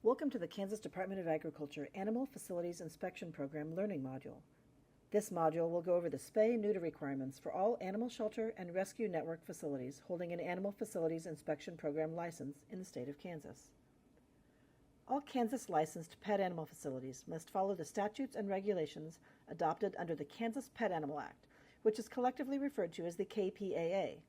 Welcome to the Kansas Department of Agriculture Animal Facilities Inspection Program Learning Module. This module will go over the spay-neuter requirements for all animal shelter and rescue network facilities holding an Animal Facilities Inspection Program license in the state of Kansas. All Kansas licensed pet animal facilities must follow the statutes and regulations adopted under the Kansas Pet Animal Act, which is collectively referred to as the KPAA.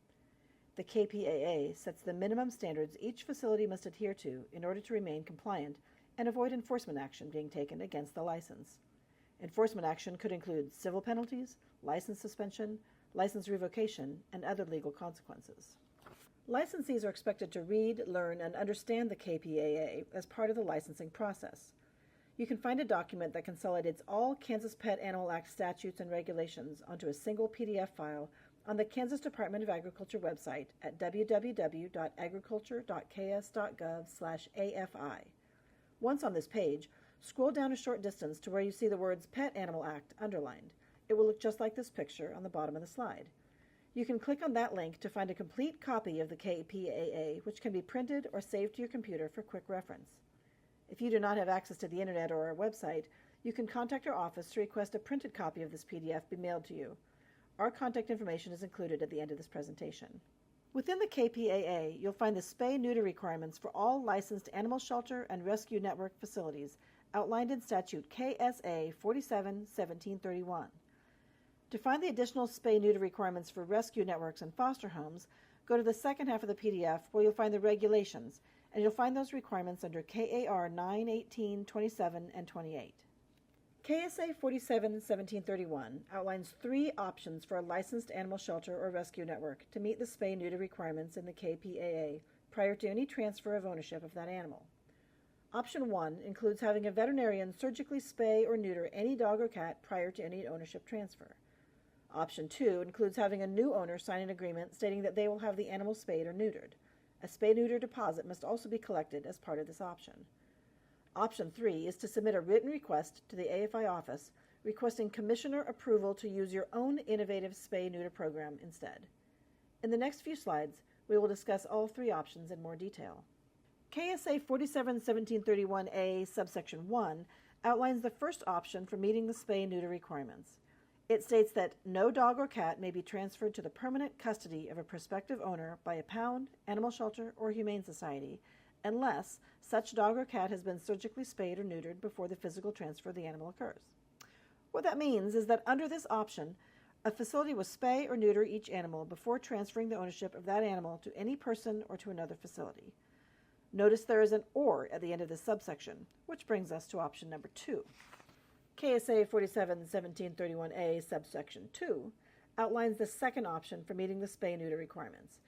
The KPAA sets the minimum standards each facility must adhere to in order to remain compliant and avoid enforcement action being taken against the license. Enforcement action could include civil penalties, license suspension, license revocation, and other legal consequences. Licensees are expected to read, learn, and understand the KPAA as part of the licensing process. You can find a document that consolidates all Kansas Pet Animal Act statutes and regulations onto a single PDF file on the Kansas Department of Agriculture website at www.agriculture.ks.gov/AFI. Once on this page, scroll down a short distance to where you see the words Pet Animal Act underlined. It will look just like this picture on the bottom of the slide. You can click on that link to find a complete copy of the KPAA, which can be printed or saved to your computer for quick reference. If you do not have access to the internet or our website, you can contact our office to request a printed copy of this PDF be mailed to you. Our contact information is included at the end of this presentation. Within the KPAA, you'll find the spay-neuter requirements for all licensed animal shelter and rescue network facilities outlined in Statute KSA 47-1731. To find the additional spay-neuter requirements for rescue networks and foster homes, go to the second half of the PDF where you'll find the regulations, and you'll find those requirements under KAR 9, 27, and 28. KSA 47-1731 outlines 3 options for a licensed animal shelter or rescue network to meet the spay-neuter requirements in the KPAA prior to any transfer of ownership of that animal. Option 1 includes having a veterinarian surgically spay or neuter any dog or cat prior to any ownership transfer. Option 2 includes having a new owner sign an agreement stating that they will have the animal spayed or neutered. A spay-neuter deposit must also be collected as part of this option. Option 3 is to submit a written request to the AFI office requesting commissioner approval to use your own innovative spay-neuter program instead. In the next few slides, we will discuss all 3 options in more detail. KSA 47-1731A subsection 1 outlines the first option for meeting the spay-neuter requirements. It states that no dog or cat may be transferred to the permanent custody of a prospective owner by a pound, animal shelter, or humane society unless such dog or cat has been surgically spayed or neutered before the physical transfer of the animal occurs. What that means is that under this option, a facility will spay or neuter each animal before transferring the ownership of that animal to any person or to another facility. Notice there is an "or" at the end of this subsection, which brings us to option number 2. KSA 47-1731A subsection 2 outlines the second option for meeting the spay-neuter requirements.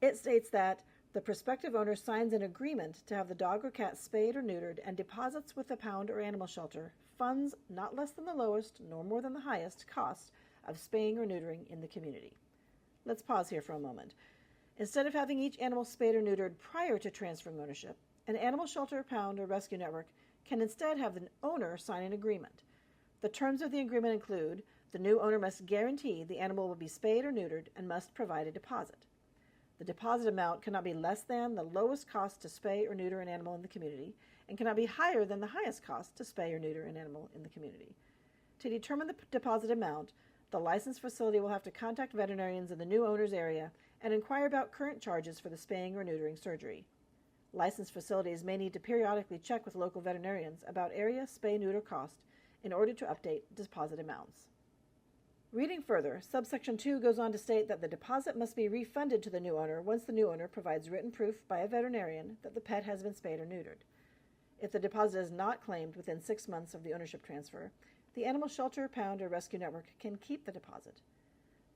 It states that the prospective owner signs an agreement to have the dog or cat spayed or neutered and deposits with the pound or animal shelter funds not less than the lowest nor more than the highest cost of spaying or neutering in the community. Let's pause here for a moment. Instead of having each animal spayed or neutered prior to transferring ownership, an animal shelter, pound, or rescue network can instead have the owner sign an agreement. The terms of the agreement include the new owner must guarantee the animal will be spayed or neutered and must provide a deposit. The deposit amount cannot be less than the lowest cost to spay or neuter an animal in the community and cannot be higher than the highest cost to spay or neuter an animal in the community. To determine the deposit amount, the licensed facility will have to contact veterinarians in the new owner's area and inquire about current charges for the spaying or neutering surgery. Licensed facilities may need to periodically check with local veterinarians about area spay-neuter cost in order to update deposit amounts. Reading further, subsection 2 goes on to state that the deposit must be refunded to the new owner once the new owner provides written proof by a veterinarian that the pet has been spayed or neutered. If the deposit is not claimed within 6 months of the ownership transfer, the animal shelter, pound, or rescue network can keep the deposit.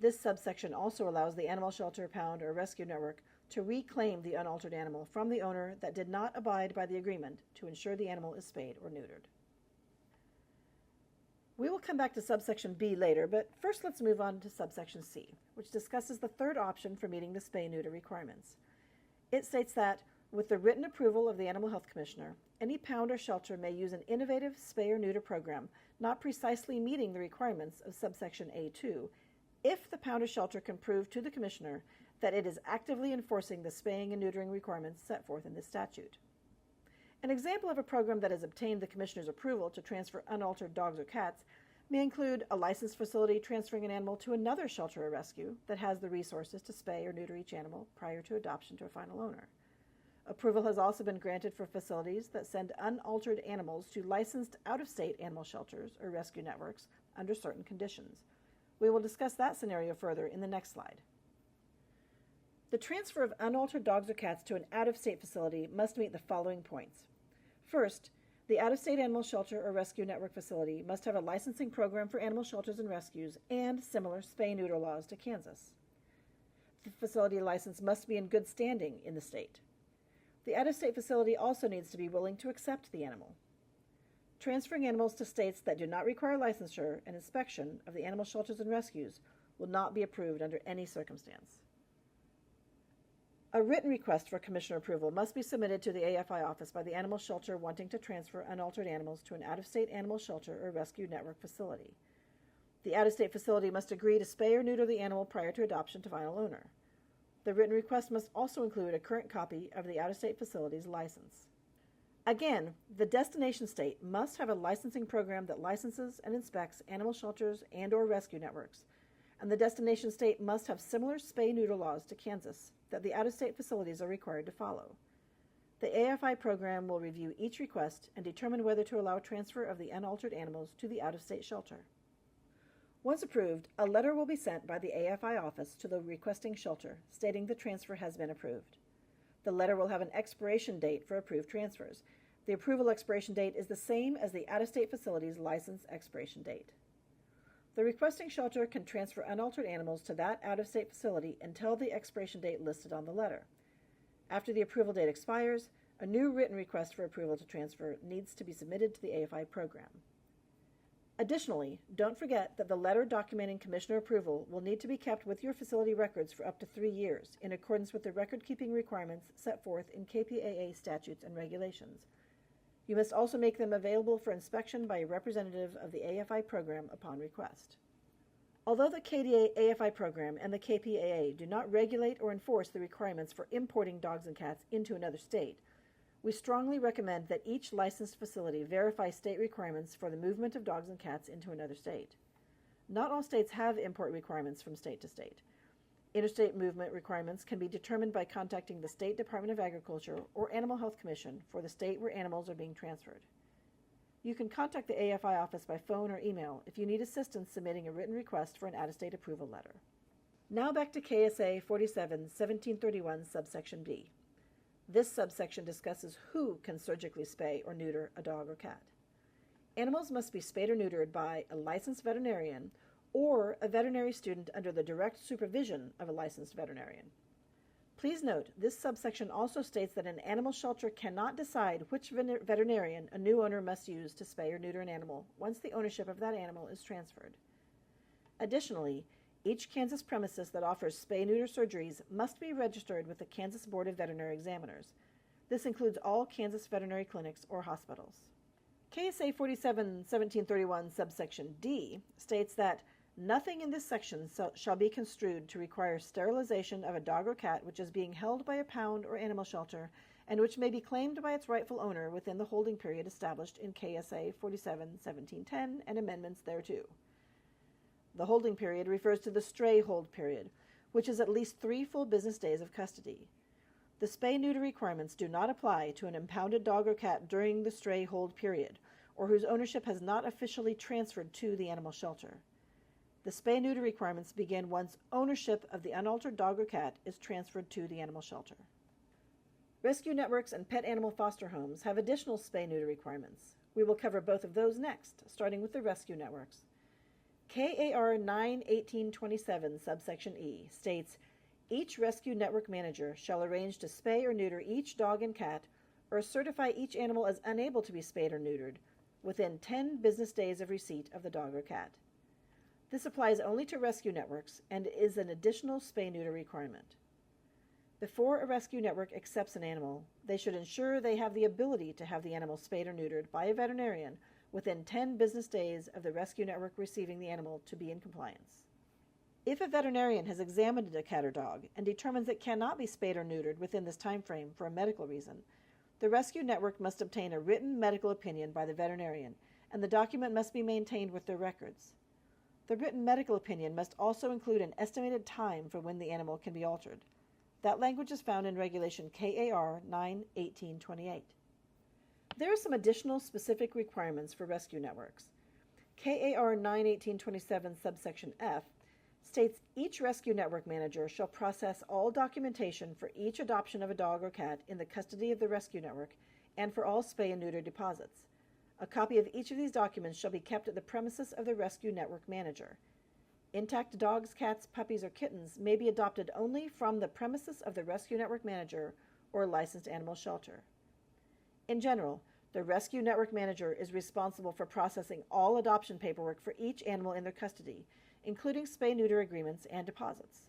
This subsection also allows the animal shelter, pound, or rescue network to reclaim the unaltered animal from the owner that did not abide by the agreement to ensure the animal is spayed or neutered. We will come back to subsection B later, but first let's move on to subsection C, which discusses the third option for meeting the spay-neuter requirements. It states that, with the written approval of the Animal Health Commissioner, any pound or shelter may use an innovative spay or neuter program not precisely meeting the requirements of subsection A2 if the pound or shelter can prove to the Commissioner that it is actively enforcing the spaying and neutering requirements set forth in this statute. An example of a program that has obtained the Commissioner's approval to transfer unaltered dogs or cats may include a licensed facility transferring an animal to another shelter or rescue that has the resources to spay or neuter each animal prior to adoption to a final owner. Approval has also been granted for facilities that send unaltered animals to licensed out-of-state animal shelters or rescue networks under certain conditions. We will discuss that scenario further in the next slide. The transfer of unaltered dogs or cats to an out-of-state facility must meet the following points. First, the out-of-state animal shelter or rescue network facility must have a licensing program for animal shelters and rescues and similar spay-neuter laws to Kansas. The facility license must be in good standing in the state. The out-of-state facility also needs to be willing to accept the animal. Transferring animals to states that do not require licensure and inspection of the animal shelters and rescues will not be approved under any circumstance. A written request for Commissioner approval must be submitted to the AFI office by the animal shelter wanting to transfer unaltered animals to an out-of-state animal shelter or rescue network facility. The out-of-state facility must agree to spay or neuter the animal prior to adoption to final owner. The written request must also include a current copy of the out-of-state facility's license. Again, the destination state must have a licensing program that licenses and inspects animal shelters and/or rescue networks, and the destination state must have similar spay-neuter laws to Kansas that the out-of-state facilities are required to follow. The AFI program will review each request and determine whether to allow transfer of the unaltered animals to the out-of-state shelter. Once approved, a letter will be sent by the AFI office to the requesting shelter stating the transfer has been approved. The letter will have an expiration date for approved transfers. The approval expiration date is the same as the out-of-state facility's license expiration date. The requesting shelter can transfer unaltered animals to that out-of-state facility until the expiration date listed on the letter. After the approval date expires, a new written request for approval to transfer needs to be submitted to the AFI program. Additionally, don't forget that the letter documenting Commissioner approval will need to be kept with your facility records for up to 3 years in accordance with the record-keeping requirements set forth in KPAA statutes and regulations. You must also make them available for inspection by a representative of the AFI program upon request. Although the KDA AFI program and the KPAA do not regulate or enforce the requirements for importing dogs and cats into another state, we strongly recommend that each licensed facility verify state requirements for the movement of dogs and cats into another state. Not all states have import requirements from state to state. Interstate movement requirements can be determined by contacting the State Department of Agriculture or Animal Health Commission for the state where animals are being transferred. You can contact the AFI office by phone or email if you need assistance submitting a written request for an out-of-state approval letter. Now back to KSA 47-1731 subsection B. This subsection discusses who can surgically spay or neuter a dog or cat. Animals must be spayed or neutered by a licensed veterinarian or a veterinary student under the direct supervision of a licensed veterinarian. Please note, this subsection also states that an animal shelter cannot decide which veterinarian a new owner must use to spay or neuter an animal once the ownership of that animal is transferred. Additionally, each Kansas premises that offers spay-neuter surgeries must be registered with the Kansas Board of Veterinary Examiners. This includes all Kansas veterinary clinics or hospitals. KSA 47-1731 subsection D states that nothing in this section shall be construed to require sterilization of a dog or cat which is being held by a pound or animal shelter and which may be claimed by its rightful owner within the holding period established in KSA 47-1710 and amendments thereto. The holding period refers to the stray hold period, which is at least 3 full business days of custody. The spay-neuter requirements do not apply to an impounded dog or cat during the stray hold period, or whose ownership has not officially transferred to the animal shelter. The spay-neuter requirements begin once ownership of the unaltered dog or cat is transferred to the animal shelter. Rescue networks and pet animal foster homes have additional spay-neuter requirements. We will cover both of those next, starting with the rescue networks. KAR 9-1827 subsection E states, each rescue network manager shall arrange to spay or neuter each dog and cat, or certify each animal as unable to be spayed or neutered, within 10 business days of receipt of the dog or cat. This applies only to rescue networks and is an additional spay-neuter requirement. Before a rescue network accepts an animal, they should ensure they have the ability to have the animal spayed or neutered by a veterinarian within 10 business days of the rescue network receiving the animal to be in compliance. If a veterinarian has examined a cat or dog and determines it cannot be spayed or neutered within this time frame for a medical reason, The rescue network must obtain a written medical opinion by the veterinarian, and the document must be maintained with their records. The written medical opinion must also include an estimated time for when the animal can be altered. That language is found in Regulation KAR 9-1828. There are some additional specific requirements for rescue networks. KAR 9-1827 subsection F states each rescue network manager shall process all documentation for each adoption of a dog or cat in the custody of the rescue network and for all spay and neuter deposits. A copy of each of these documents shall be kept at the premises of the rescue network manager. Intact dogs, cats, puppies, or kittens may be adopted only from the premises of the rescue network manager or licensed animal shelter. In general, the rescue network manager is responsible for processing all adoption paperwork for each animal in their custody, including spay-neuter agreements and deposits.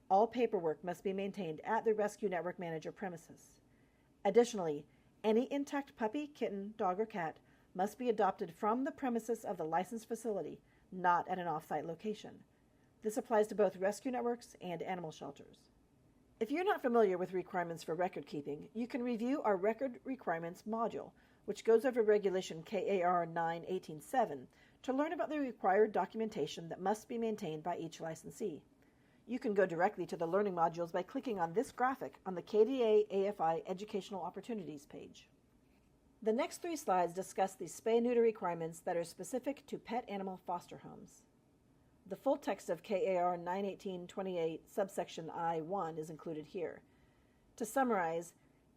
All paperwork must be maintained at the rescue network manager premises. Additionally, any intact puppy, kitten, dog, or cat must be adopted from the premises of the licensed facility, not at an off-site location. This applies to both rescue networks and animal shelters. If you're not familiar with requirements for record keeping, you can review our Record Requirements module, which goes over Regulation KAR 9-18-7 to learn about the required documentation that must be maintained by each licensee. You can go directly to the learning modules by clicking on this graphic on the KDA AFI Educational Opportunities page. The next 3 slides discuss the spay-neuter requirements that are specific to pet animal foster homes. The full text of KAR 9-18-28 subsection I-1 is included here. To summarize,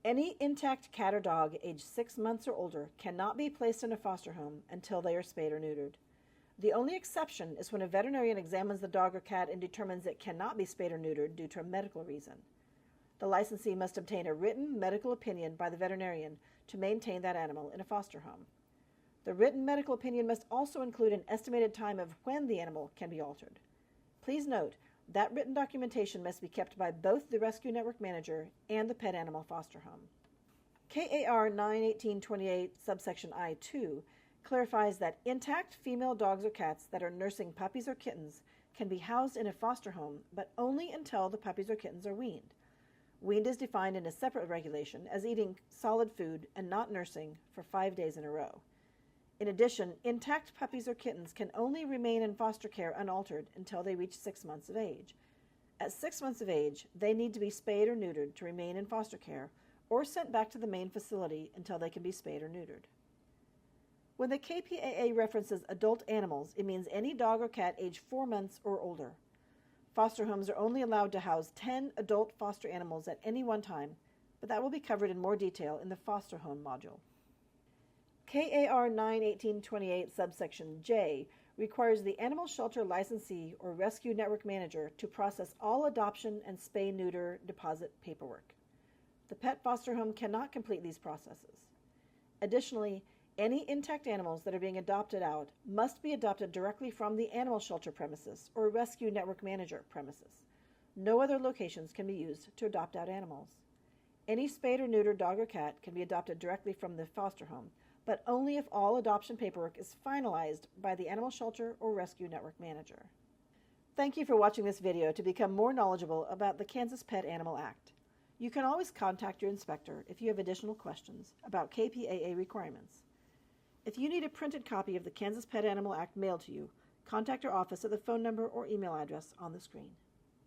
any intact cat or dog aged 6 months or older cannot be placed in a foster home until they are spayed or neutered. The only exception is when a veterinarian examines the dog or cat and determines it cannot be spayed or neutered due to a medical reason. The licensee must obtain a written medical opinion by the veterinarian to maintain that animal in a foster home. The written medical opinion must also include an estimated time of when the animal can be altered. Please note that written documentation must be kept by both the rescue network manager and the pet animal foster home. KAR 9-18-28 subsection I-2 clarifies that intact female dogs or cats that are nursing puppies or kittens can be housed in a foster home, but only until the puppies or kittens are weaned. Weaned is defined in a separate regulation as eating solid food and not nursing for 5 days in a row. In addition, intact puppies or kittens can only remain in foster care unaltered until they reach 6 months of age. At 6 months of age, they need to be spayed or neutered to remain in foster care or sent back to the main facility until they can be spayed or neutered. When the KPAA references adult animals, it means any dog or cat aged 4 months or older. Foster homes are only allowed to house 10 adult foster animals at any one time, but that will be covered in more detail in the foster home module. KAR 9-18-28 subsection J requires the animal shelter licensee or rescue network manager to process all adoption and spay-neuter deposit paperwork. The pet foster home cannot complete these processes. Additionally, any intact animals that are being adopted out must be adopted directly from the animal shelter premises or rescue network manager premises. No other locations can be used to adopt out animals. Any spayed or neutered dog or cat can be adopted directly from the foster home, but only if all adoption paperwork is finalized by the animal shelter or rescue network manager. Thank you for watching this video to become more knowledgeable about the Kansas Pet Animal Act. You can always contact your inspector if you have additional questions about KPAA requirements. If you need a printed copy of the Kansas Pet Animal Act mailed to you, contact our office at the phone number or email address on the screen.